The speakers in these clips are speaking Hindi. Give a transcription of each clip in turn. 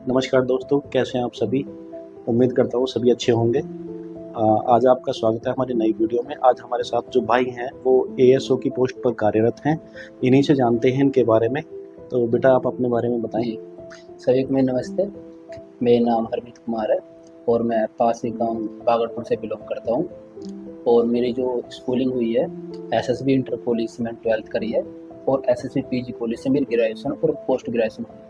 नमस्कार दोस्तों, कैसे हैं आप सभी। उम्मीद करता हूँ सभी अच्छे होंगे। आज आपका स्वागत है हमारी नई वीडियो में। आज हमारे साथ जो भाई हैं वो एएसओ की पोस्ट पर कार्यरत हैं। इन्हीं से जानते हैं इनके बारे में। तो बेटा आप अपने बारे में बताएं। जी, सभी को मेरा नमस्ते। मेरा नाम हरमीत कुमार है और मैं पास ही गाँव बागड़पुर से बिलोंग करता हूँ। और मेरी जो स्कूलिंग हुई है एसएसबी इंटर कॉलेज से मैंने 12th करी है और एसएसबी पीजी कॉलेज से मेरी ग्रेजुएशन और पोस्ट ग्रेजुएशन हुई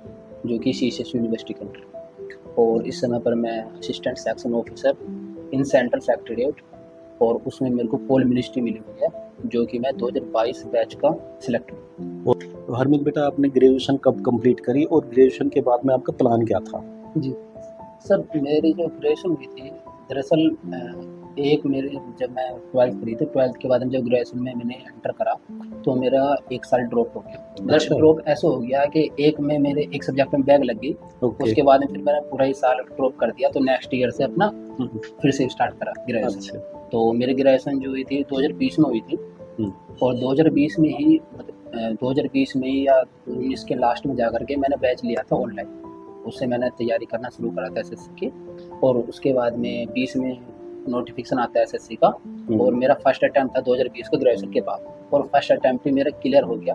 जो कि सीसीएस यूनिवर्सिटी के अंडर। और इस समय पर मैं assistant section officer in central secretariat और उसमें मेरे को पोल मिनिस्ट्री मिली हुई है जो कि मैं 2022 बैच का सिलेक्ट हूँ। तो हरमीत बेटा, आपने ग्रेजुएशन कब कंप्लीट करी और ग्रेजुएशन के बाद में आपका प्लान क्या था? जी सर, मेरी जो ग्रेजुएशन हुई थी दरअसल एक मेरे जब मैं 12th करी थी, 12th के बाद जब ग्रेजुएशन में मैंने एंटर करा तो मेरा 1 साल ड्रॉप हो गया। मतलब अच्छा। ड्रॉप ऐसा हो गया कि एक में मेरे एक सब्जेक्ट में बैग लग गई। ओके। उसके बाद में फिर मैंने पूरा ही साल ड्रॉप कर दिया, तो नेक्स्ट ईयर से अपना फिर से स्टार्ट करा ग्रेजुएशन। अच्छा। तो मेरी ग्रेजुएशन जो हुई थी 2020 में हुई थी और 2020 में ही मतलब 2020 में ही या 19 के लास्ट में जा कर के मैंने बैच लिया था ऑनलाइन। उससे मैंने तैयारी करना शुरू करा था एसएससी की। और उसके बाद में 20 में नोटिफिकेशन आता है एसएससी का और मेरा फर्स्ट अटैम्प्ट था 2020 का ग्रेजुएशन के बाद और फर्स्ट अटैम्प्ट ही मेरा क्लियर हो गया।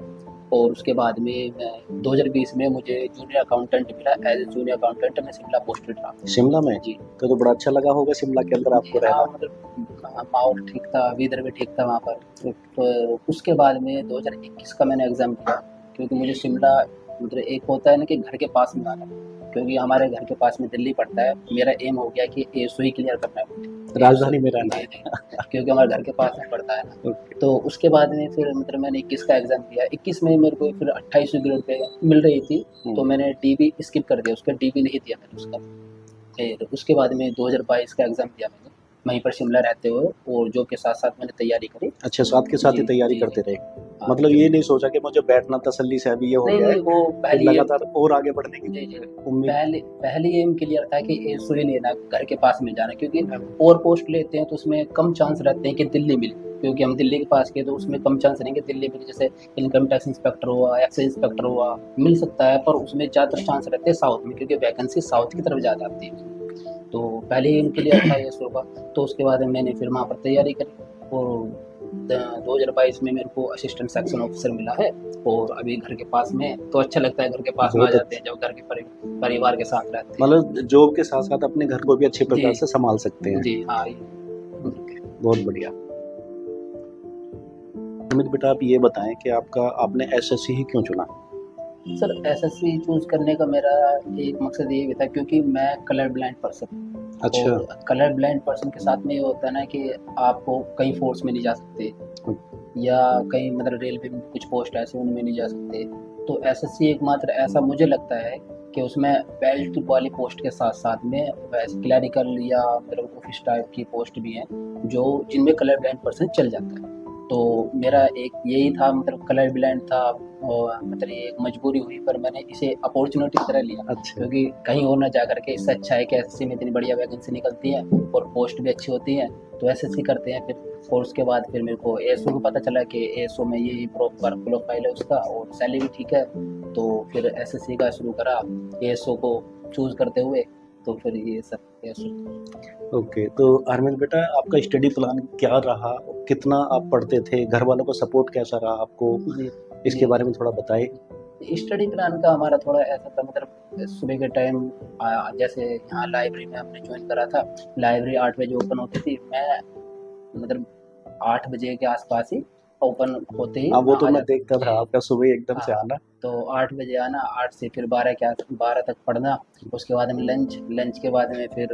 और उसके बाद में मैं 2020 में मुझे जूनियर अकाउंटेंट मिला। एज ए जूनियर अकाउंटेंट मैं शिमला पोस्टेड था। शिमला में? जी तो बड़ा अच्छा लगा होगा शिमला के अंदर आपको हाँ, रहना। मतलब माहौल ठीक था, वेदर भी ठीक था वहाँ पर। तो उसके बाद में 2021 का मैंने एग्ज़ाम दिया क्योंकि मुझे शिमला मतलब एक होता है ना कि घर के पास में आना, क्योंकि हमारे घर के पास में दिल्ली पड़ता है। मेरा एम हो गया कि एसओ ही क्लियर करना है, राजधानी में रहना जी है। जी, क्योंकि हमारे घर के पास में पड़ता है ना। ओके। तो उसके बाद में फिर मतलब मैंने 21 का एग्ज़ाम दिया। 21 में मेरे को फिर 28 ग्रेड पे मिल रही थी तो मैंने डीबी स्किप कर दिया, उसका डीबी नहीं दिया मैंने उसका। फिर उसके बाद में 2022 का एग्ज़ाम दिया मैंने वहीं पर शिमला रहते हुए और जॉब के साथ-साथ मैंने तैयारी करी। अच्छा, साथ के साथ ही जी, तैयारी जी, करते जी। रहे। हाँ, मतलब जो ये नहीं सोचा कि मुझे बैठना तसल्ली से अभी ये हो नहीं, गया है, नहीं वो फिर पहली एम लगातार और आगे बढ़ने की जी, जी। उम्मीद। पहली एम क्लियर था कि एसओ ही लेना, घर के पास में जाना, क्योंकि और पोस्ट लेते हैं तो उसमें कम चांस रहते हैं कि दिल्ली मिले, क्योंकि हम दिल्ली के पास के तो उसमें कम चांस रहेंगे दिल्ली मिले। जैसे इनकम टैक्स इंस्पेक्टर हुआ, एक्साइज इंस्पेक्टर हुआ, मिल सकता है, पर उसमें ज़्यादा चांस रहते हैं साउथ में, क्योंकि वैकेंसी साउथ की तरफ ज़्यादा आती है। तो पहले ही क्लियर था एसओ का। तो उसके बाद मैंने फिर वहाँ पर तैयारी करी और 2022 में मेरे को असिस्टेंट सेक्शन ऑफिसर मिला है और अभी घर के पास में। तो अच्छा लगता है, घर के पास में आ बहुत जाते अच्छा। हैं जब घर के परिवार के साथ रहते हैं। मतलब जॉब के साथ साथ अपने घर को भी अच्छे जी प्रकार से संभाल सकते हैं। जी हाँ बहुत बढ़िया। अमित बेटा, आप ये बताएं कि आपने एसएससी ही क्यों चुना? सर, एसएससी चूज करने का मेरा एक मकसद ये भी था क्योंकि मैं कलर ब्लाइंड पर्सन। अच्छा। और कलर ब्लाइंड पर्सन के साथ में ये होता है ना कि आपको कई फोर्स में नहीं जा सकते या कहीं मतलब रेलवे में कुछ पोस्ट ऐसे उनमें नहीं जा सकते। तो एसएससी एकमात्र ऐसा मुझे लगता है कि उसमें बेल्ट वाली पोस्ट के साथ साथ में वैसे क्लरिकल या मतलब ऑफिस टाइप की पोस्ट भी हैं जो जिनमें कलर ब्लाइंड पर्सन चल जाता है। तो मेरा एक यही था, मतलब कलर ब्लाइंड था और मतलब ये एक मजबूरी हुई, पर मैंने इसे अपॉर्चुनिटी की तरह लिया। अच्छा। क्योंकि कहीं और ना जा करके इससे अच्छा है कि एसएससी में इतनी बढ़िया वैकेंसी निकलती है और पोस्ट भी अच्छी होती है, तो एसएससी करते हैं फिर। और उसके बाद फिर मेरे को एएसओ को पता चला कि एएसओ में ये प्रॉपर प्रोफाइल है उसका और सैलरी भी ठीक है। तो फिर एसएससी का शुरू करा एएसओ को चूज करते हुए। तो फिर ये सब एएसओ। ओके, तो हरमित बेटा, आपका स्टडी प्लान क्या रहा? कितना आप पढ़ते थे? घर वालों का सपोर्ट कैसा रहा आपको? जी इसके जी बारे में थोड़ा बताइए। स्टडी प्लान का हमारा थोड़ा ऐसा था, मतलब सुबह के टाइम जैसे यहाँ लाइब्रेरी में हमने ज्वाइन करा था। लाइब्रेरी 8 बजे ओपन होती थी। मैं मतलब 8 बजे के आसपास ही ओपन होते ही हाँ, वो तो आ मैं जाता देखता था जी। आपका सुबह एकदम से हाँ, आना। तो 8 बजे आना, 8 से फिर 12 तक पढ़ना। उसके बाद में लंच, लंच के बाद में फिर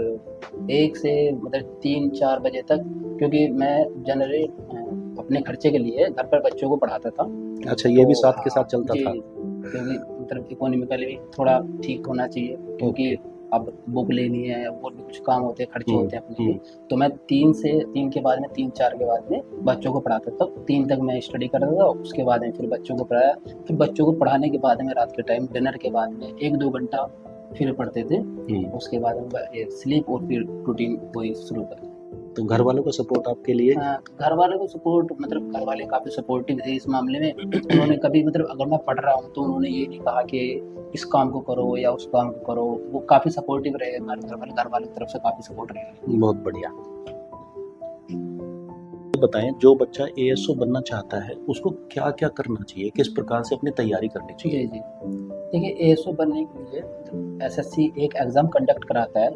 1 से मतलब 3-4 बजे तक, क्योंकि मैं जनरली अपने खर्चे के लिए घर पर बच्चों को पढ़ाता था। अच्छा, ये तो भी साथ के हाँ साथ चलता जी, था। क्योंकि मतलब इकोनॉमिकली भी थोड़ा ठीक होना चाहिए, क्योंकि ओके। अब बुक लेनी है और भी कुछ काम होते हैं, खर्चे हम्म। होते हैं अपने भी। तो मैं 3 के बाद में 3-4 के बाद में बच्चों को पढ़ाता था। 3 तक मैं स्टडी करता था, उसके बाद में फिर बच्चों को पढ़ाया। फिर बच्चों को पढ़ाने के बाद में रात के टाइम डिनर के बाद में 1-2 घंटा फिर पढ़ते थे। उसके बाद में स्लीप और फिर रूटीन वही शुरू कर। तो घर वालों का सपोर्ट आपके लिए? घर वालों को सपोर्ट मतलब घर वाले काफ़ी सपोर्टिव थे इस मामले में। उन्होंने कभी मतलब अगर मैं पढ़ रहा हूँ तो उन्होंने ये नहीं कहा कि इस काम को करो या उस काम को करो। वो काफ़ी सपोर्टिव रहे, हमारे घर वालों की तरफ से काफ़ी सपोर्ट रहे। बहुत बढ़िया। बताएं, जो बच्चा एएसओ बनना चाहता है उसको क्या क्या करना चाहिए, किस प्रकार से अपनी तैयारी करनी चाहिए? जी जी, देखिए एएसओ बनने के लिए एसएससी एक एग्ज़ाम कंडक्ट कराता है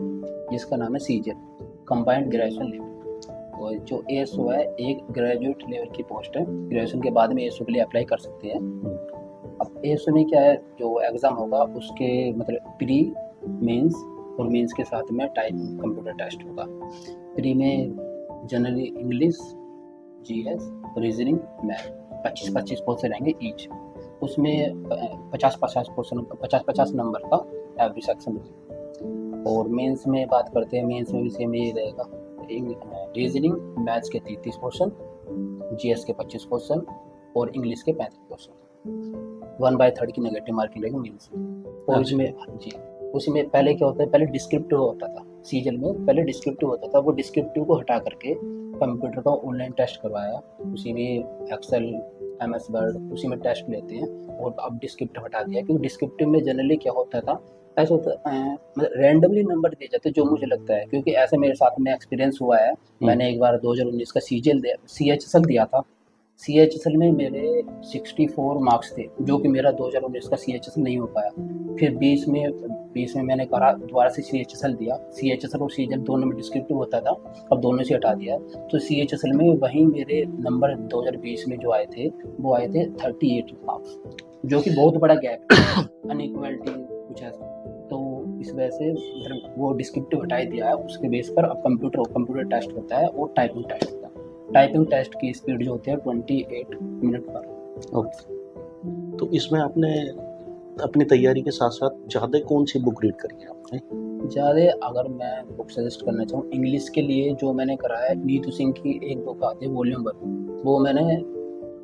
जिसका नाम है सीजीएल, कंबाइंड ग्रेजुएशन लेवल। और जो एएसओ है एक ग्रेजुएट लेवल की पोस्ट है, ग्रेजुएशन के बाद में एएसओ के लिए अप्लाई कर सकते हैं। अब एएसओ में क्या है, जो एग्ज़ाम होगा उसके मतलब प्री, मेंस और मेंस के साथ में टाइपिंग कंप्यूटर टेस्ट होगा। प्री में generally English, GS, reasoning, math 25-25 question रहेंगे ईच। उसमें 50-50 नंबर का एवरी सेक्शन होगा। और मेंस में बात करते हैं, मेंस में भी सेम यही रहेगा, रीजनिंग मैथ्स के 30 क्वेश्चन, जीएस के 25 क्वेश्चन और इंग्लिश के 35 क्वेश्चन। 1/3 की नेगेटिव मार्किंग रहेगी मेंस में। और उसमें जी, उसमें पहले क्या होता है, पहले डिस्क्रिप्टिव होता था सीजल में, पहले डिस्क्रिप्टिव होता था। वो डिस्क्रिप्टिव को हटा करके कंप्यूटर का ऑनलाइन टेस्ट करवाया, उसी में एक्सेल, एमएस वर्ड उसी में टेस्ट लेते हैं। और अब डिस्क्रिप्टिव हटा दिया, क्योंकि डिस्क्रिप्टिव में जनरली क्या होता था, ऐसा होता मतलब रैंडमली नंबर दिए जाते जो मुझे लगता है, क्योंकि ऐसे मेरे साथ में एक्सपीरियंस हुआ है। मैंने एक बार 2019 का सीएचएसएल दिया था। सीएचएसएल में मेरे 64 मार्क्स थे, जो कि मेरा 2019 का सीएचएसएल नहीं हो पाया। फिर 20 में मैंने करा दोबारा से सीएचएसएल दिया। सीएचएसएल और सीजीएल दोनों में डिस्क्रिप्टिव होता था, अब दोनों से हटा दिया। तो सीएचएसएल में वहीं मेरे नंबर 2020 में जो आए थे वो आए थे 38 मार्क्स, जो कि बहुत बड़ा गैप है, अनइक्वलिटी कुछ ऐसा। तो इस वजह से मतलब वो डिस्क्रिप्टिव हटा दिया है। उसके बेस पर अब कंप्यूटर टेस्ट होता है और टाइपिंग टेस्ट होता है। टाइपिंग टेस्ट की स्पीड जो होती है 28 मिनट पर। ओके, तो इसमें आपने अपनी तैयारी के साथ साथ ज़्यादा कौन सी बुक रीड करी है आपने? ज़्यादा अगर मैं बुक सजेस्ट करना चाहूँ इंग्लिश के लिए, जो मैंने करा है नीतू सिंह की एक बुक आती है वॉल्यूम 1, वो मैंने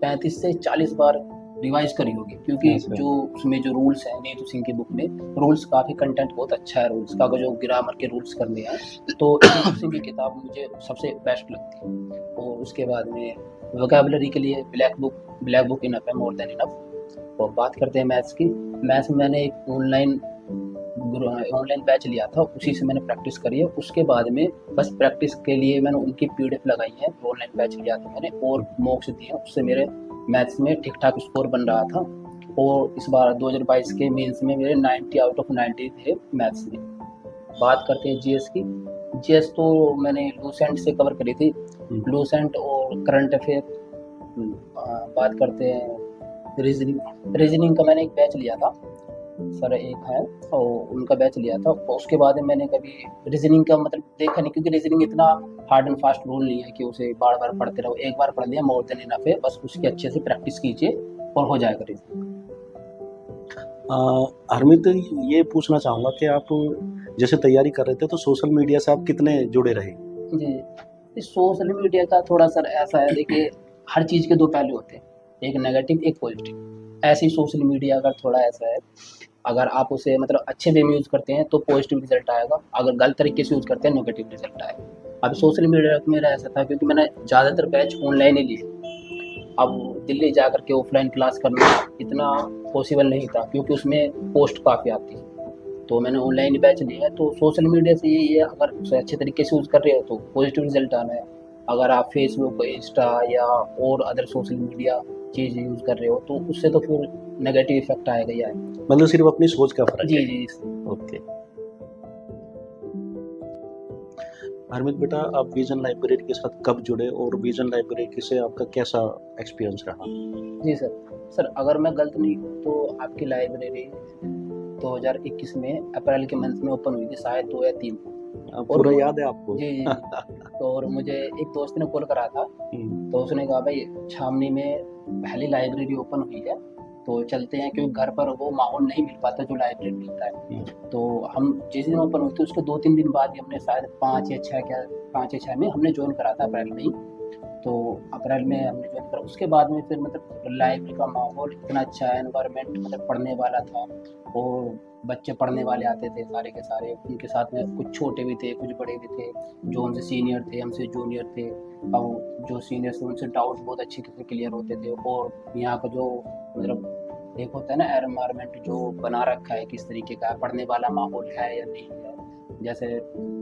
35 से 40 बार रिवाइज करी होगी, क्योंकि जो उसमें जो रूल्स हैं नीतू सिंह की बुक में, रूल्स काफ़ी कंटेंट बहुत अच्छा है रूल्स का, जो ग्रामर के रूल्स करने हैं, तो नीतू सिंह की किताब मुझे सबसे बेस्ट लगती है। और उसके बाद में वोकैबुलरी के लिए ब्लैक बुक इनफ है, मोर देन इनफ। और बात करते हैं मैथ्स की। मैथ्स में मैंने एक ऑनलाइन बैच लिया था, उसी से मैंने प्रैक्टिस करी है। उसके बाद में बस प्रैक्टिस के लिए मैंने उनकी पीडीएफ लगाई है, ऑनलाइन बैच लिया था मैंने और मॉक्स दिए, उससे मेरे मैथ्स में ठीक ठाक स्कोर बन रहा था। और इस बार 2022 के मेंस में मेरे 90 आउट ऑफ 90 थे मैथ्स में। बात करते हैं जीएस की। जीएस तो मैंने लूसेंट से कवर करी थी, लूसेंट और करंट अफेयर। बात करते हैं रीजनिंग का मैंने एक बैच लिया था, सर एक है और उनका बैच लिया था। और उसके बाद मैंने कभी रीजनिंग का मतलब देखा नहीं, क्योंकि रीजनिंग इतना हार्ड एंड फास्ट रूल नहीं है कि उसे बार बार पढ़ते रहो। एक बार पढ़ लिया मोर देन इनफ है, बस उसकी अच्छे से प्रैक्टिस कीजिए और हो जाएगा रीजनिंग। हरमित, ये पूछना चाहूँगा कि आप जैसे तैयारी कर रहे थे तो सोशल मीडिया से आप कितने जुड़े रहे? जी, सोशल मीडिया का थोड़ा सर ऐसा है, देखिए हर चीज़ के दो पहलू होते हैं, एक नेगेटिव एक पॉजिटिव। ऐसे ही सोशल मीडिया का थोड़ा ऐसा है, अगर आप उसे मतलब अच्छे वे में यूज़ करते हैं तो पॉजिटिव रिजल्ट आएगा, अगर गलत तरीके से यूज़ करते हैं नेगेटिव रिजल्ट आएगा। अब सोशल मीडिया मेरा ऐसा था, क्योंकि मैंने ज़्यादातर बैच ऑनलाइन ही लिए। अब दिल्ली जा कर के ऑफलाइन क्लास करना इतना पॉसिबल नहीं था, क्योंकि उसमें पोस्ट काफ़ी आती है, तो मैंने ऑनलाइन बैच लिया है। तो सोशल मीडिया से यही है, अगर उसे अच्छे तरीके से यूज़ कर रहे हो तो पॉजिटिव रिजल्ट आना है। अगर आप फेसबुक, इंस्टा या और अदर सोशल मीडिया चीज़ यूज़ कर रहे हो तो उससे तो फिर नेगेटिव इफेक्ट आएगा ही आएगा। मतलब सिर्फ अपनी सोच का फर्क जी है। जी। ओके। हरमित बेटा, आप विजन लाइब्रेरी के साथ कब जुड़े और विजन लाइब्रेरी से आपका कैसा एक्सपीरियंस रहा? जी सर अगर मैं गलत नहीं हूँ तो आपकी लाइब्रेरी 2021 में अप्रैल के मंथ में ओपन हुई थी, शायद 2 या 3 को। पूरा याद है आपको? जी जी। तो और मुझे एक दोस्त ने कॉल करा था, तो उसने कहा भाई छावनी में पहली लाइब्रेरी ओपन हुई है तो चलते हैं, क्योंकि घर पर वो माहौल नहीं मिल पाता जो लाइब्रेरी मिलता है। तो हम जिस दिन ओपन हुई थी उसके 2-3 दिन बाद ही हमने शायद 5 या 6 में हमने ज्वाइन करा था अप्रैल में ही। तो अप्रैल में हमने ज्वाइन करा। उसके बाद में फिर मतलब लाइब्रेरी का माहौल इतना अच्छा है, एनवायरनमेंट मतलब पढ़ने वाला था, और बच्चे पढ़ने वाले आते थे सारे के सारे। उनके साथ में कुछ छोटे भी थे, कुछ बड़े भी थे, जो हमसे सीनियर थे, हमसे जूनियर थे। अब जो सीनियर थे उनसे डाउट बहुत अच्छी तरह से क्लियर होते थे। और यहाँ का जो मतलब एक होता है ना एनवायरनमेंट जो बना रखा है, किस तरीके का पढ़ने वाला माहौल है या नहीं है। जैसे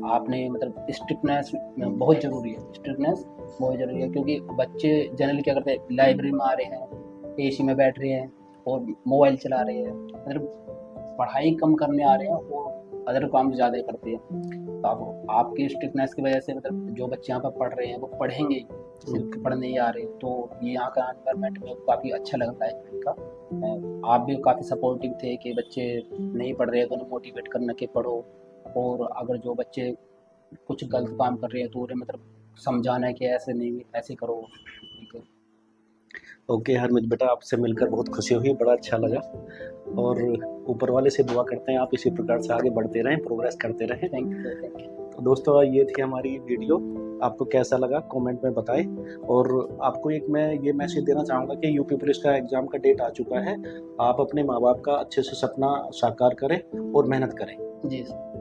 आपने मतलब स्ट्रिक्टनेस बहुत ज़रूरी है, स्ट्रिक्टनेस बहुत ज़रूरी है, क्योंकि बच्चे जनरली क्या करते हैं, लाइब्रेरी में आ रहे हैं, एसी में बैठ रहे हैं और मोबाइल चला रहे हैं, मतलब पढ़ाई कम करने आ रहे हैं और अदर काम ज़्यादा करते हैं। तो आपकी स्ट्रिक्टनेस की वजह से मतलब जो बच्चे यहाँ पर पढ़ रहे हैं वो पढ़ेंगे ही, सिर्फ पढ़ने ही आ रहे हैं। तो ये यहाँ का एनवायरनमेंट में काफ़ी अच्छा लगा है का। आप भी काफ़ी सपोर्टिव थे कि बच्चे नहीं पढ़ रहे हैं तो उन्हें मोटिवेट करना कि पढ़ो, और अगर जो बच्चे कुछ गलत काम कर रहे हैं तो उन्हें मतलब समझाना है कि ऐसे नहीं, ऐसे करो, ठीक है। ओके हरमित बेटा, आपसे मिलकर बहुत खुशी हुई, बड़ा अच्छा लगा। और ऊपर वाले से दुआ करते हैं आप इसी प्रकार से आगे बढ़ते रहें, प्रोग्रेस करते रहें। Thank you, thank you. तो दोस्तों, ये थी हमारी वीडियो। आपको कैसा लगा कमेंट में बताएं। और आपको एक मैं ये मैसेज देना चाहूँगा कि यूपी पुलिस का एग्ज़ाम का डेट आ चुका है। आप अपने माँ बाप का अच्छे से सपना साकार करें और मेहनत करें। जी सर।